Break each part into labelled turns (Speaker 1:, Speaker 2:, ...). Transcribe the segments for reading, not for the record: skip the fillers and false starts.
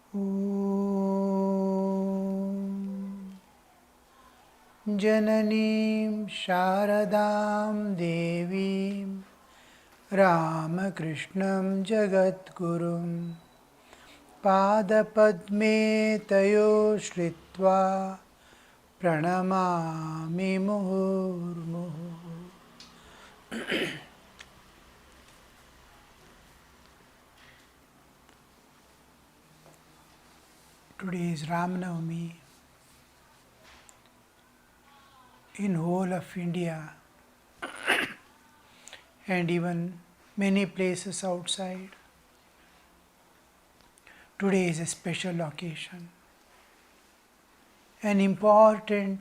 Speaker 1: Jananim Sharadam Devim Ramakrishnam Jagadgurum Padapadme Tayo Shritva Pranamami Muhurmuhu. Today is Ramanavami. In whole of India and even many places outside, today is a special occasion, an important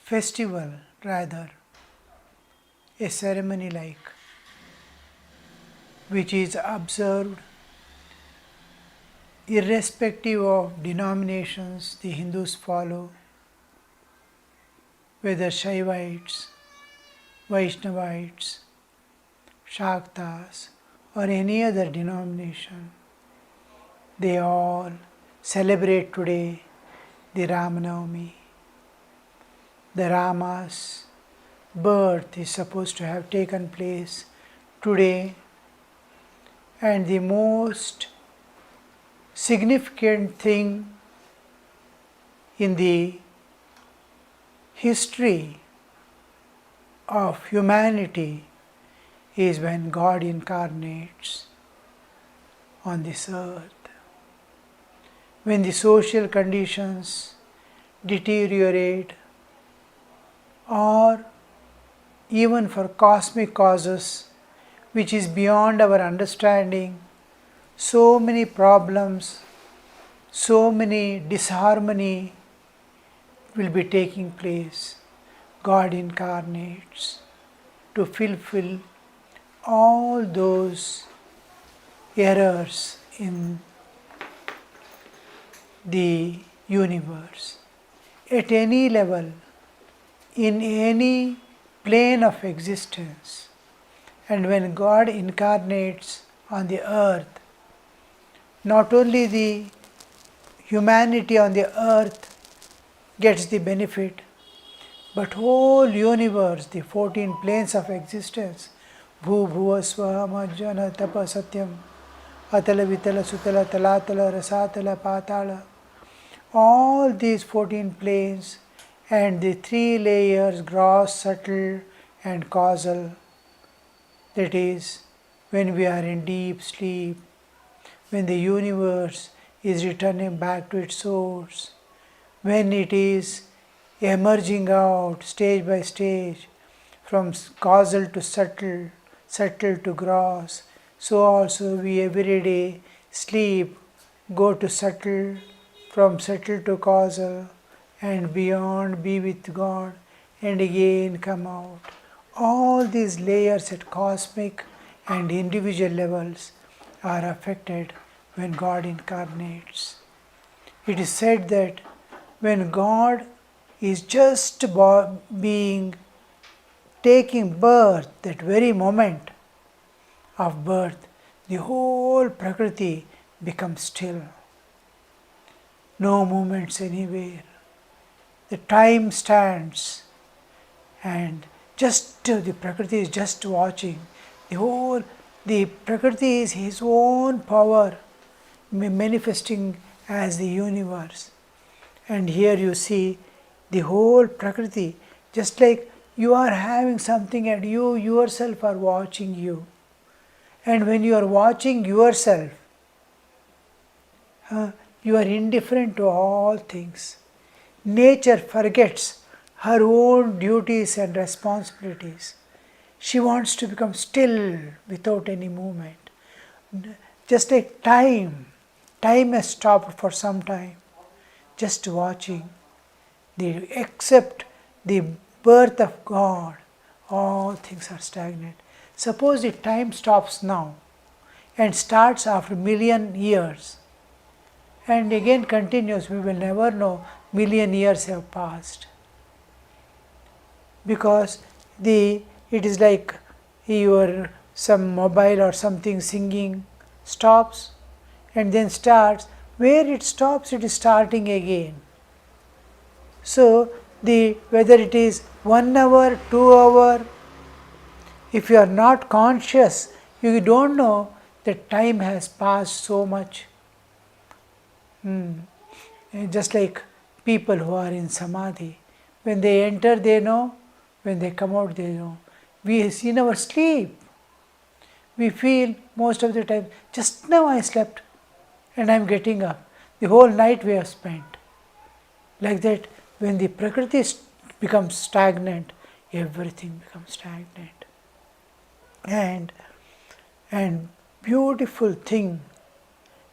Speaker 1: festival, rather, a ceremony like, which is observed irrespective of denominations the Hindus follow, whether Shaivites, Vaishnavites, Shaktas, or any other denomination. They all celebrate today the Ramanavami. The Rama's birth is supposed to have taken place today, and the most significant thing in the history of humanity is when God incarnates on this earth. When the social conditions deteriorate, or even for cosmic causes which is beyond our understanding, so many problems, so many disharmony will be taking place. God incarnates to fulfill all those errors in the universe. At any level, in any plane of existence, and when God incarnates on the earth, not only the humanity on the earth gets the benefit, but whole universe, the 14 planes of existence, Bhu Bhuva Swaha Majjana Tapa Satyam Atala Vitala Sutala Talatala Rasatala Patala, all these 14 planes and the 3 layers, gross, subtle and causal, that is, when we are in deep sleep, when the universe is returning back to its source, when it is emerging out stage by stage from causal to subtle, subtle to gross, so also we every day sleep, go to subtle, from subtle to causal, and beyond be with God, and again come out. All these layers at cosmic and individual levels are affected when God incarnates. It is said that when God is just taking birth, that very moment of birth, the whole Prakriti becomes still. No movements anywhere. The time stands, and just the Prakriti is just watching. The Prakriti is his own power manifesting as the universe. And here you see the whole Prakriti, just like you are having something and you yourself are watching you. And when you are watching yourself, you are indifferent to all things. Nature forgets her own duties and responsibilities. She wants to become still without any movement. Just like time has stopped for some time, just watching. Except the birth of God, all things are stagnant. Suppose the time stops now and starts after million years and again continues, we will never know million years have passed. Because it is like some mobile or something singing stops and then starts. Where it stops, it is starting again. So, whether it is 1 hour, 2 hour, if you are not conscious, you don't know that time has passed so much. Just like people who are in samadhi, when they enter they know, when they come out they know. We in our sleep, we feel most of the time, just now I slept and I am getting up. The whole night we have spent. Like that, when the Prakriti becomes stagnant, everything becomes stagnant. And beautiful thing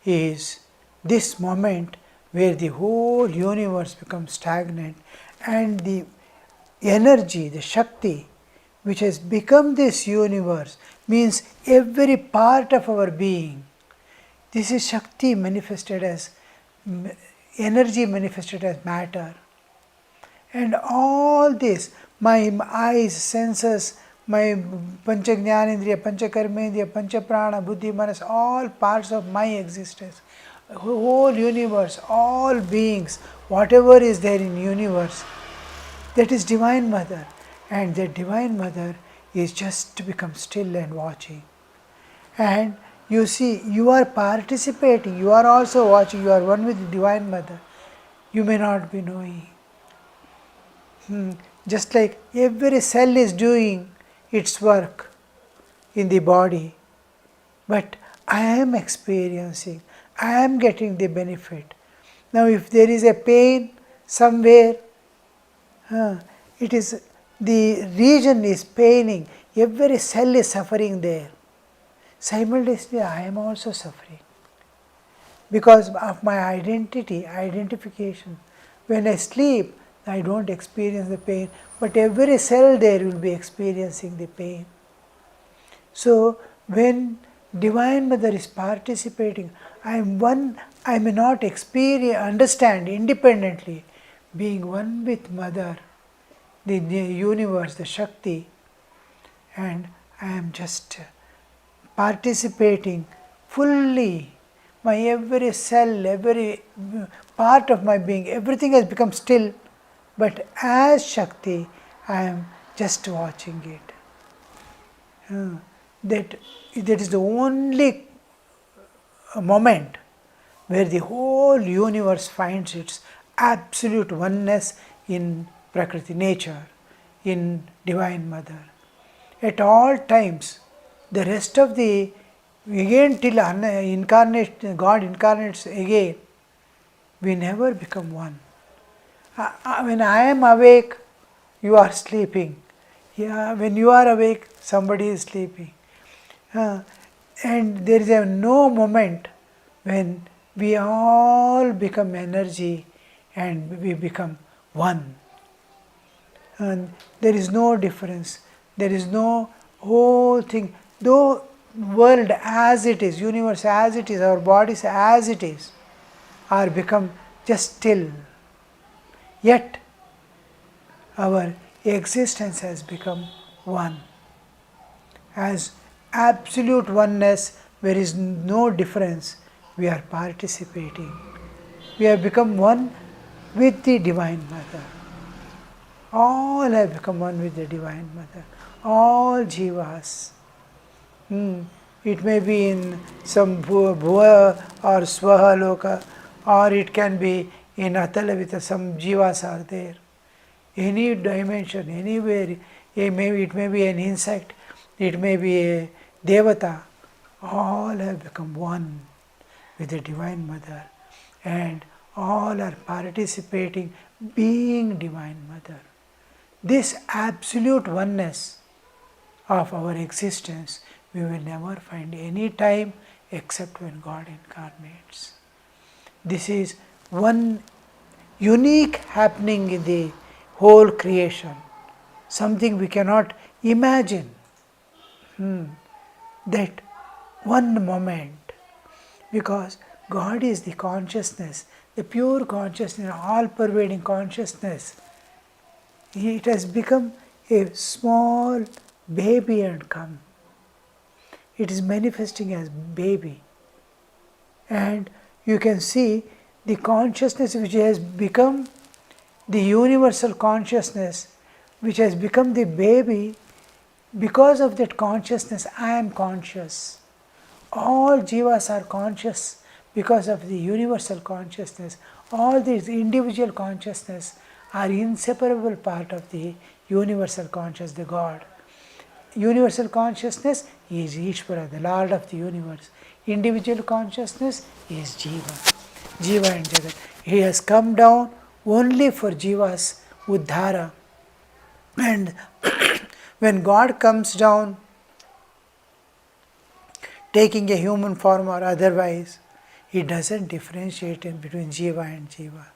Speaker 1: is this moment where the whole universe becomes stagnant, and the energy, the Shakti, which has become this universe, means every part of our being. This is Shakti manifested as energy, manifested as matter. And all this, my eyes, senses, my Pancha Jnanendriya, Pancha Karmendriya, Pancha Prana, Buddhi, Manas, all parts of my existence, whole universe, all beings, whatever is there in universe, that is Divine Mother. And that Divine Mother is just to become still and watching. And you see, you are participating, you are also watching, you are one with the Divine Mother. You may not be knowing. Just like every cell is doing its work in the body, but I am experiencing, I am getting the benefit. Now if there is a pain somewhere, it is the region is paining, every cell is suffering there. Simultaneously I am also suffering because of my identification. When I sleep, I don't experience the pain, but every cell there will be experiencing the pain. So when Divine Mother is participating, I am one, I may not understand independently, being one with Mother, the universe, the Shakti, and I am just participating fully. My every cell, every part of my being, everything has become still, but as Shakti, I am just watching it. That is the only moment where the whole universe finds its absolute oneness in Prakriti, nature, in Divine Mother. At all times, the rest of the, again till God incarnates again, we never become one. When I am awake, you are sleeping. When you are awake, somebody is sleeping. And there is no moment when we all become energy and we become one. And there is no difference. There is no whole thing. Though world as it is, universe as it is, our bodies as it is, are become just still. Yet our existence has become one. As absolute oneness, there is no difference, we are participating. We have become one with the Divine Mother. All have become one with the Divine Mother. All jivas. It may be in some bhuva or swaha loka, or it can be in Atalavita, some jivas are there. Any dimension, anywhere, it may be an insect, it may be a devata, all have become one with the Divine Mother, and all are participating, being Divine Mother. This absolute oneness of our existence, we will never find any time except when God incarnates. This is one unique happening in the whole creation, something we cannot imagine. That one moment, because God is the consciousness, the pure consciousness, all-pervading consciousness. It has become a small baby and come. It is manifesting as baby. And you can see the consciousness which has become the universal consciousness, which has become the baby. Because of that consciousness, I am conscious. All jivas are conscious because of the universal consciousness. All these individual consciousness are inseparable part of the universal consciousness, the God. Universal consciousness is Ishvara, the Lord of the universe. Individual consciousness is Jiva. Jiva and Jagat. He has come down only for Jiva's Uddhara. And when God comes down, taking a human form or otherwise, He doesn't differentiate in between Jiva and Jiva.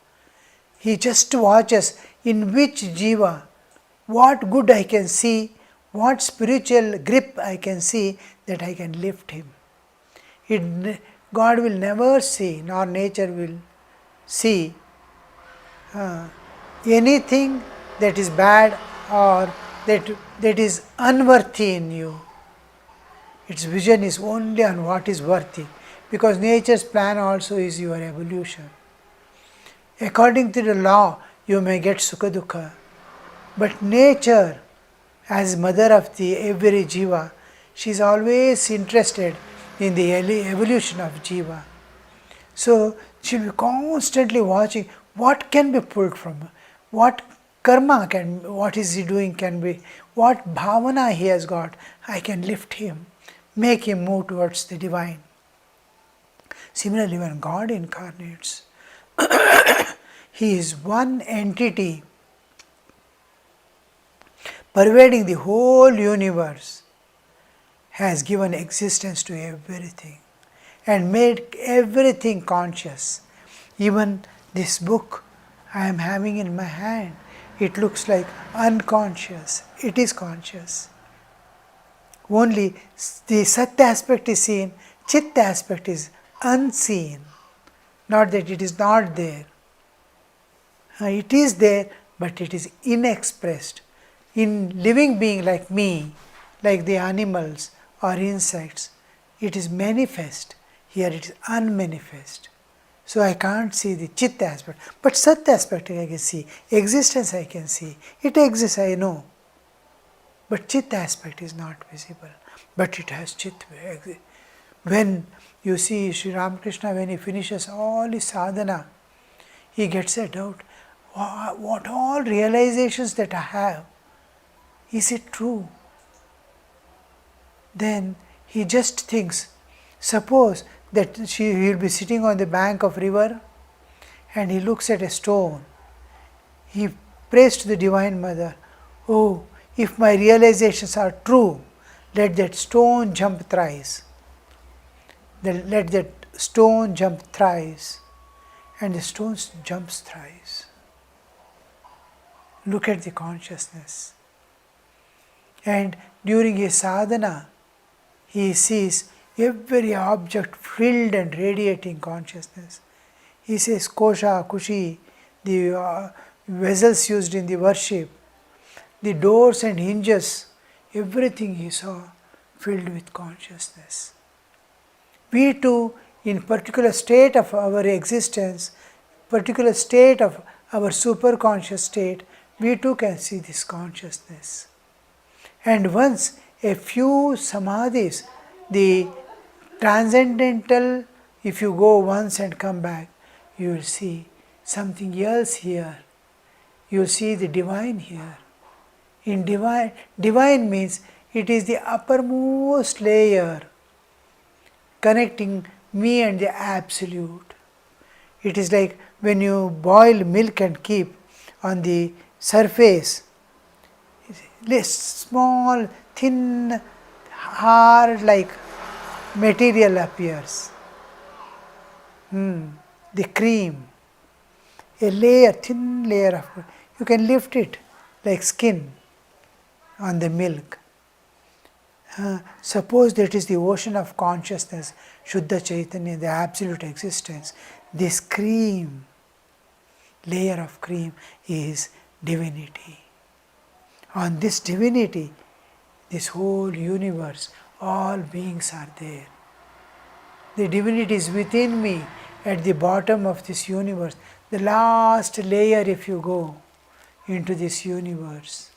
Speaker 1: He just watches in which Jiva, what good I can see, what spiritual grip I can see, that I can lift him. God will never see, nor nature will see anything that is bad or that is unworthy in you. Its vision is only on what is worthy, because nature's plan also is your evolution. According to the law, you may get Sukha Dukha, but nature, as mother of the every jiva, she is always interested in the evolution of jiva. So she will be constantly watching what can be pulled from her, what karma can, what is he doing can be, what bhavana he has got, I can lift him, make him move towards the divine. Similarly, when God incarnates, He is one entity pervading the whole universe, has given existence to everything and made everything conscious. Even this book I am having in my hand, it looks like unconscious. It is conscious. Only the Satya aspect is seen, Chitta aspect is unseen. Not that it is not there. It is there, but it is inexpressed. In living being like me, like the animals or insects, it is manifest. Here it is unmanifest. So I can't see the Chitta aspect. But Sat aspect I can see. Existence I can see. It exists, I know. But Chitta aspect is not visible. But it has Chitta. When you see Sri Ramakrishna, when he finishes all his sadhana, he gets a doubt. What all realizations that I have, is it true? Then he just thinks, suppose that he will be sitting on the bank of river and he looks at a stone. He prays to the Divine Mother, oh, if my realizations are true, let that stone jump thrice. Let that stone jump thrice. And the stone jumps thrice. Look at the consciousness. And during his sadhana, he sees every object filled and radiating consciousness. He says kosha, kushi, the vessels used in the worship, the doors and hinges, everything he saw filled with consciousness. We too, in particular state of our existence, particular state of our superconscious state, we too can see this consciousness. And once a few samadhis, the transcendental, if you go once and come back, you will see something else here. You will see the divine here. In divine means it is the uppermost layer connecting me and the Absolute. It is like when you boil milk and keep on the surface, small, thin, hard like material appears. The cream, a layer, thin layer of, you can lift it like skin on the milk. Suppose that is the ocean of consciousness, Shuddha Chaitanya, the absolute existence. This cream, layer of cream is divinity. On this divinity, this whole universe, all beings are there. The divinity is within me at the bottom of this universe. The last layer, if you go into this universe,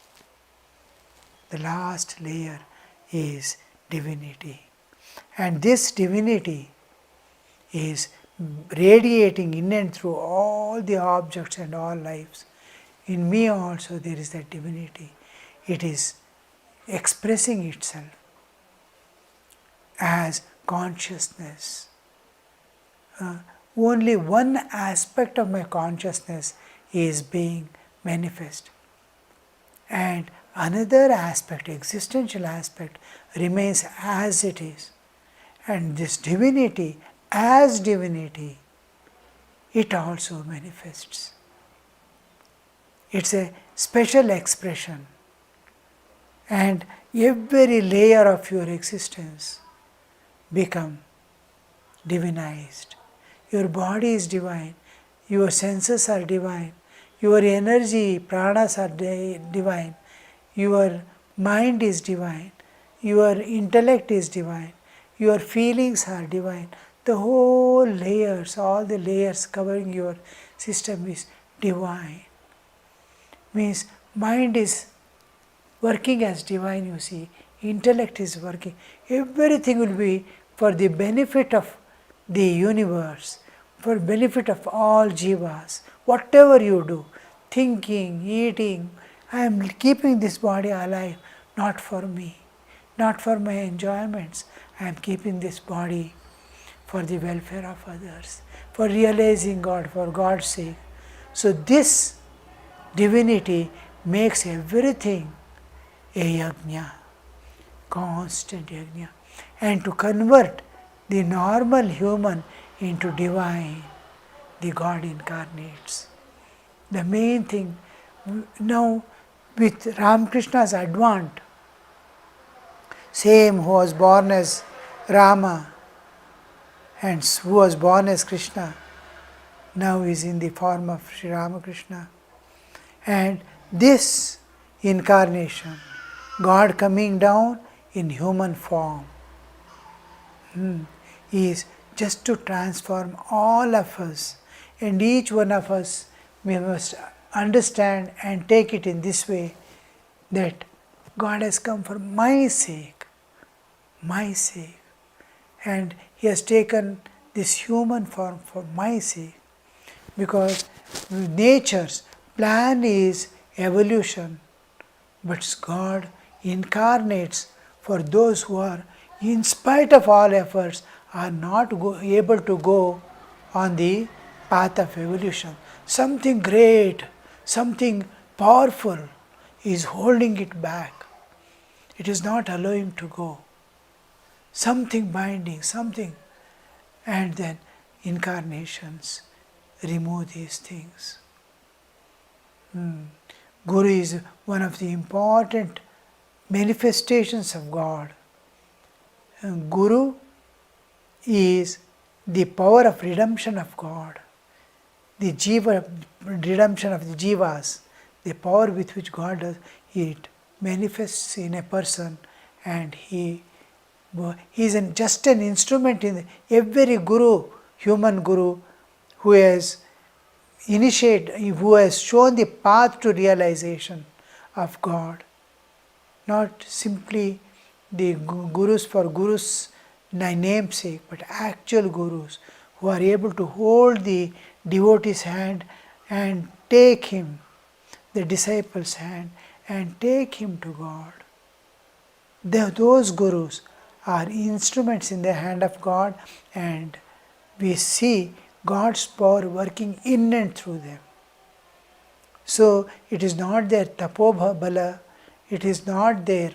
Speaker 1: the last layer is divinity. And this divinity is radiating in and through all the objects and all lives. In me also there is that divinity. It is expressing itself as consciousness. Only one aspect of my consciousness is being manifest, and another aspect, existential aspect, remains as it is. And this divinity, as divinity, it also manifests. It's a special expression, and every layer of your existence become divinized. Your body is divine, your senses are divine, your energy, pranas are divine, your mind is divine, your intellect is divine, your feelings are divine. The whole layers, all the layers covering your system is divine. Means mind is working as divine, you see, intellect is working. Everything will be for the benefit of the universe, for benefit of all jivas. Whatever you do, thinking, eating, I am keeping this body alive, not for me, not for my enjoyments. I am keeping this body for the welfare of others, for realizing God, for God's sake. So this divinity makes everything a yajna, constant yajna. And to convert the normal human into divine, the God incarnates. The main thing now with Ramakrishna's advent, same who was born as Rama and who was born as Krishna, now is in the form of Sri Ramakrishna. And this incarnation, God coming down in human form, is just to transform all of us, and each one of us, we must understand and take it in this way, that God has come for my sake, and He has taken this human form for my sake, because nature's plan is evolution, but God incarnates for those who are, in spite of all efforts, are not able to go on the path of evolution. Something great, something powerful is holding it back. It is not allowing to go. Something binding, something. And then incarnations remove these things. Guru is one of the important manifestations of God. And Guru is the power of redemption of God, the jiva, redemption of the jivas, the power with which God does it manifests in a person, and he is just an instrument in every guru, human guru, who has who has shown the path to realization of God. Not simply the gurus for gurus' namesake, but actual gurus who are able to hold the devotee's hand and take him, the disciple's hand, and take him to God. Those gurus are instruments in the hand of God, and we see God's power working in and through them. So it is not their tapobhala, it is not their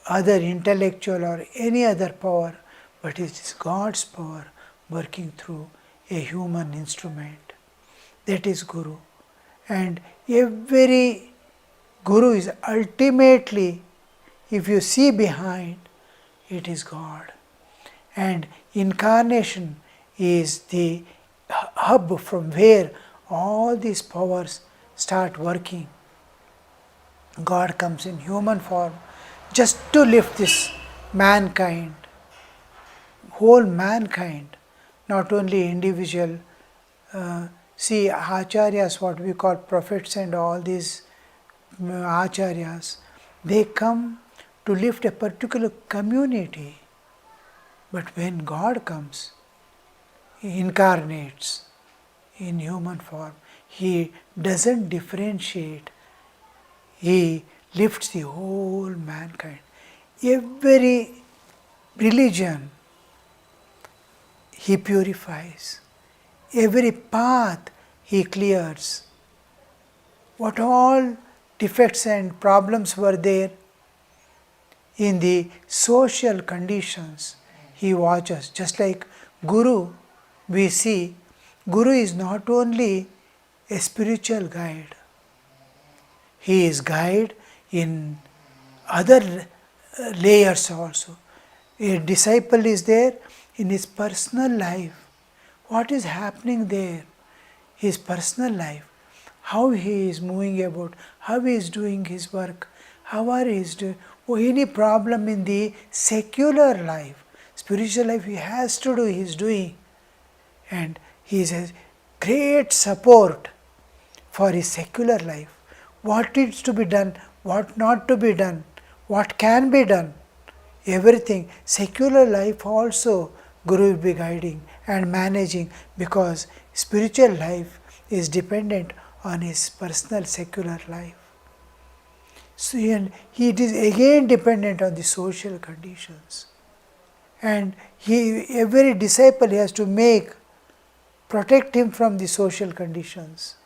Speaker 1: other intellectual or any other power, but it is God's power working through a human instrument. That is Guru. And every Guru is ultimately, if you see behind, it is God. And incarnation is the hub from where all these powers start working. God comes in human form just to lift this mankind whole mankind, not only individual. See, acharyas, what we call prophets and all these acharyas, they come to lift a particular community. But when God comes, He incarnates in human form, He doesn't differentiate. He lifts the whole mankind. Every religion He purifies. Every path He clears. What all defects and problems were there in the social conditions, He watches. Just like Guru, we see Guru is not only a spiritual guide, he is guide in other layers also. A disciple is there in his personal life. What is happening there? His personal life. How he is moving about, how he is doing his work, how are he is doing, or any problem in the secular life. Spiritual life he has to do, he is doing. And he is a great support for his secular life. What needs to be done, what not to be done, what can be done, everything. Secular life also Guru will be guiding and managing, because spiritual life is dependent on his personal secular life. So, and it is again dependent on the social conditions. And every disciple has to protect him from the social conditions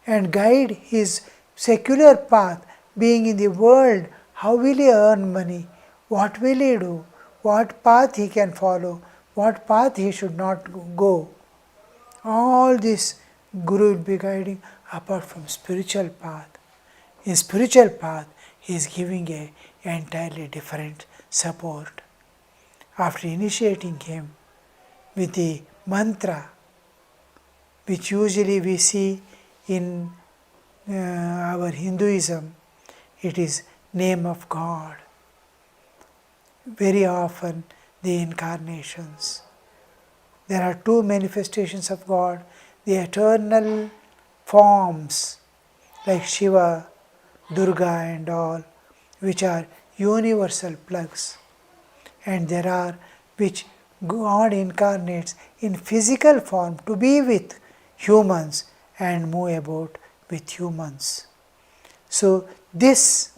Speaker 1: and guide his secular path. Being in the world, how will he earn money? What will he do? What path he can follow? What path he should not go? All this Guru will be guiding apart from spiritual path. In spiritual path, he is giving a entirely different support. After initiating him with the mantra, which usually we see in our Hinduism, it is name of God. Very often the incarnations. There are two manifestations of God, the eternal forms like Shiva, Durga and all, which are universal plugs. And there are which God incarnates in physical form to be with humans and move about with humans. So this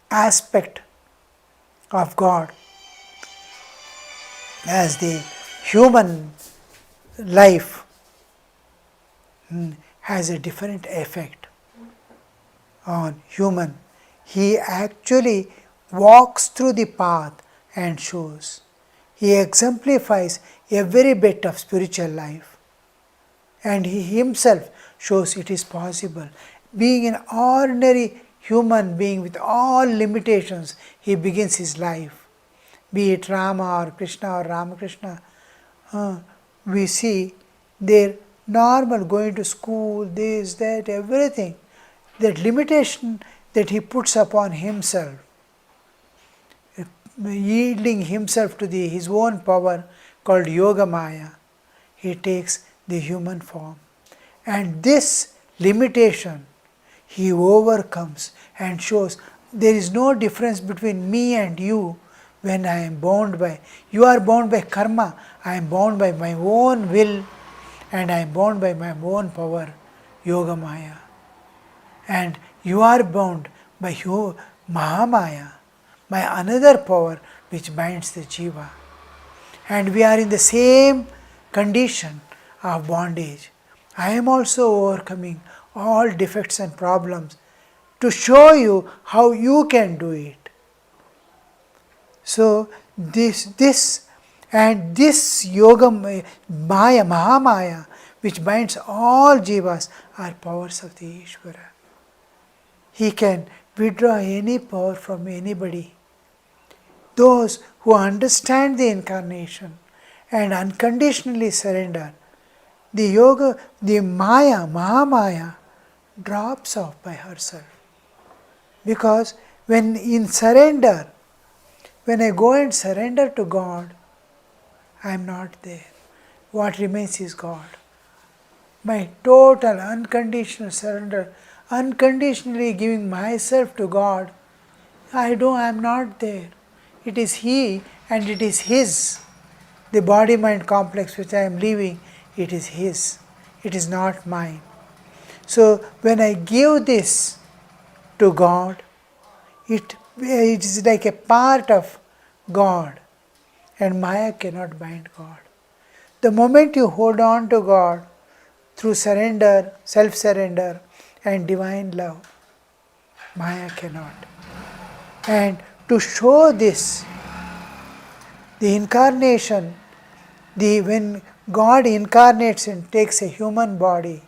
Speaker 1: aspect of God as the human life has a different effect on human. He actually walks through the path and shows. He exemplifies every bit of spiritual life, and he himself shows it is possible. Being an ordinary human being with all limitations, he begins his life. Be it Rama or Krishna or Ramakrishna, we see their normal going to school, this, that, everything. That limitation that he puts upon himself, yielding himself to his own power called Yoga Maya, he takes the human form. And this limitation he overcomes and shows there is no difference between me and you when I am bound by, you are bound by karma, I am bound by my own will and I am bound by my own power, Yoga Maya. And you are bound by Mahamaya, by another power which binds the jiva. And we are in the same condition of bondage. I am also overcoming all defects and problems to show you how you can do it. So this Yoga Maya, Mahamaya, which binds all jivas, are powers of the Ishvara. He can withdraw any power from anybody. Those who understand the incarnation and unconditionally surrender, the Maya, Mahamaya, drops off by herself. Because when in surrender, when I go and surrender to God, I am not there. What remains is God. My total unconditional surrender, unconditionally giving myself to God, I am not there. It is He and it is His. The body-mind complex which I am living, it is His. It is not mine. So when I give this to God, it is like a part of God, and Maya cannot bind God. The moment you hold on to God through surrender, self-surrender and divine love, Maya cannot. And to show this, the incarnation, when God incarnates and takes a human body,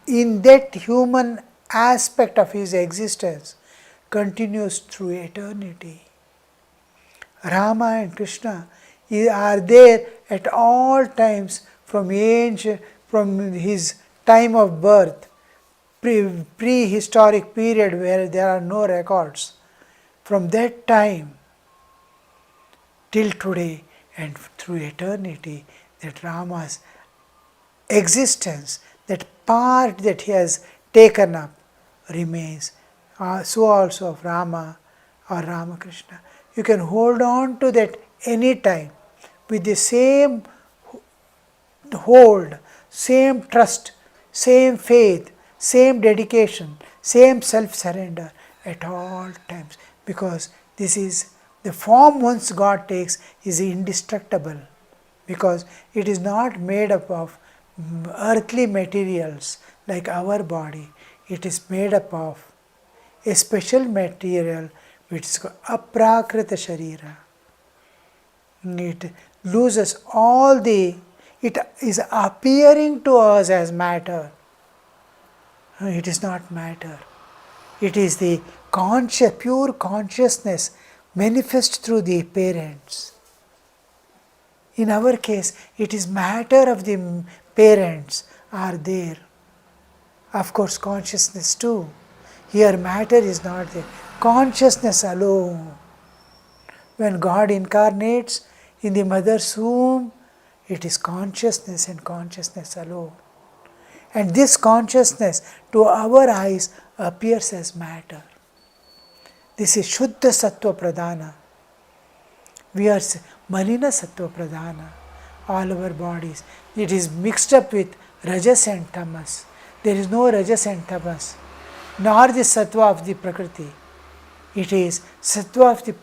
Speaker 1: in that human aspect of His existence continues through eternity. Rama and Krishna are there at all times from His time of birth, prehistoric period where there are no records. From that time till today and through eternity, that Rama's existence, that part that he has taken up, remains. So also of Rama or Ramakrishna. You can hold on to that any time with the same hold, same trust, same faith, same dedication, same self-surrender at all times, because this is the form once God takes is indestructible, because it is not made up of earthly materials like our body. It is made up of a special material which is called aprakrita sharira. It loses it is appearing to us as matter. It is not matter. It is the pure consciousness manifest through the parents. In our case, it is matter of the parents are there. Of course, consciousness too. Here matter is not there. Consciousness alone. When God incarnates in the mother's womb, it is consciousness and consciousness alone. And this consciousness to our eyes appears as matter. This is Shuddha Sattva Pradhana. We are Malina Sattva Pradhana. All our bodies. It is mixed up with Rajas and Tamas. There is no Rajas and Tamas, nor the Sattva of the Prakriti. It is Sattva of the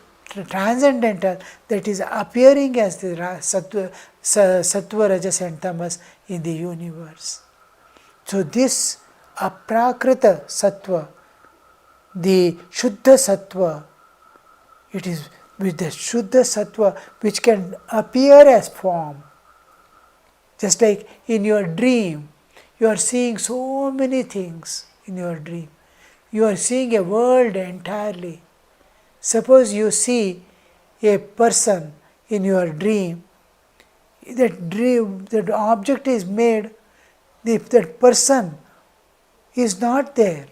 Speaker 1: transcendental that is appearing as the Sattva, Rajas and Tamas in the universe. So this aprakrita Sattva, the Shuddha Sattva, it is with the Shuddha Sattva which can appear as form. Just like in your dream, you are seeing so many things in your dream. You are seeing a world entirely. Suppose you see a person in your dream, that object is made, that person is not there,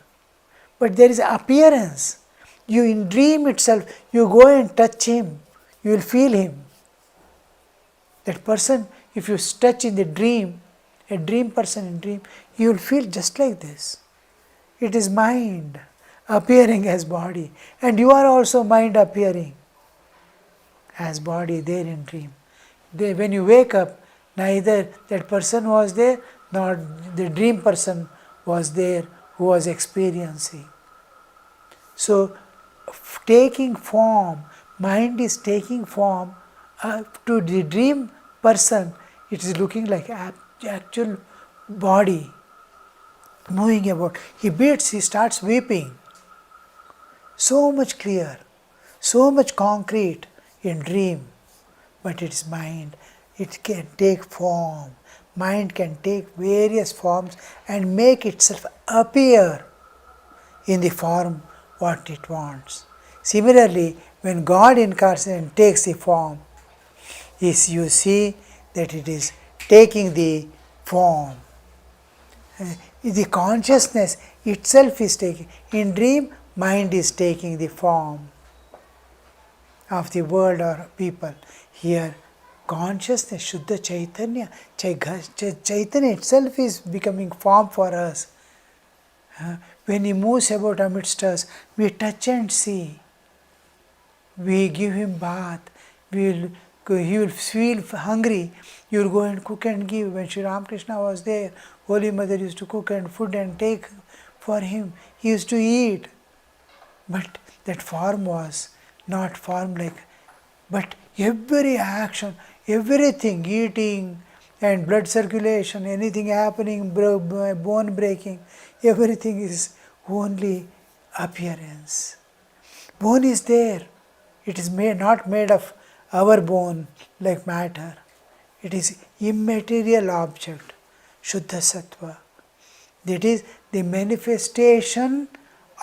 Speaker 1: but there is appearance. You in dream itself, you go and touch him, you will feel him. That person, if you touch in the dream, a dream person in dream, you will feel just like this. It is mind appearing as body, and you are also mind appearing as body there in dream. When you wake up, neither that person was there nor the dream person was there who was experiencing. So taking form, mind is taking form to the dream person, it is looking like actual body moving about. He beats, he starts weeping. So much clear, so much concrete in dream, but it is mind. It can take form. Mind can take various forms and make itself appear in the form what it wants. Similarly, when God incarnates and takes the form, you see that it is taking the form. The consciousness itself is taking. In dream, mind is taking the form of the world or people. Here, consciousness, Shuddha Chaitanya, Chaitanya itself is becoming form for us. When He moves about amidst us, we touch and see. We give Him bath. He will feel hungry. You will go and cook and give. When Sri Ramakrishna was there, Holy Mother used to cook and food and take for him. He used to eat. But that form was not form like, but every action, everything, eating and blood circulation, anything happening, bone breaking, everything is only appearance. Bone is there. It is not made of our bone like matter. It is immaterial object, Shuddha Sattva. That is the manifestation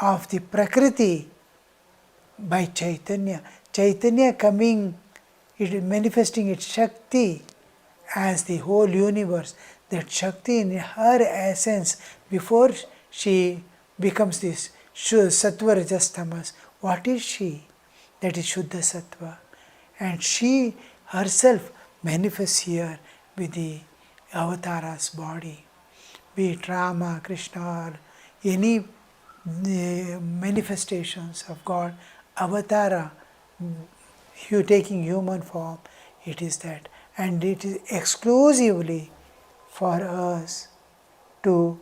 Speaker 1: of the Prakriti by Chaitanya. Chaitanya coming, it is manifesting its Shakti as the whole universe. That Shakti in her essence, before she becomes this Sattva Rajas Tamas, what is she? That is Shuddha Sattva. And she herself manifests here with the avatara's body. Be it Rama, Krishna, or any manifestations of God, avatara, you taking human form, it is that. And it is exclusively for us to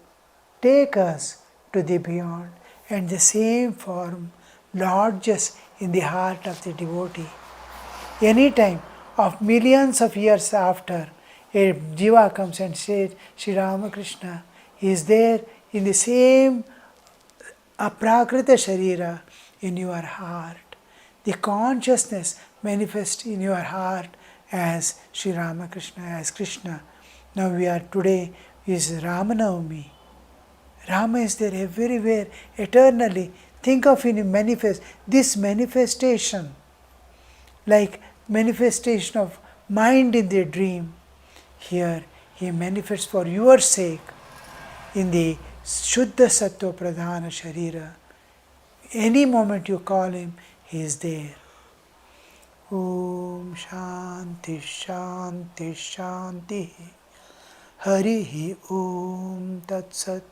Speaker 1: take us to the beyond. And the same form lodges in the heart of the devotee. Any time of millions of years after, a jiva comes and says, Sri Ramakrishna is there in the same aprakrita sharira in your heart. The consciousness manifests in your heart as Sri Ramakrishna, as Krishna. Now we are today is Ramanavami. Rama is there everywhere, eternally. Think of him manifest. This manifestation, like manifestation of mind in the dream, here he manifests for your sake in the Shuddha Sattva Pradhana Sharira. Any moment you call him, he is there. Om Shanti Shanti Shanti. Harihi Om Tat Sat.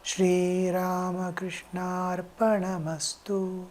Speaker 1: Shri Ramakrishna Arpanamastu.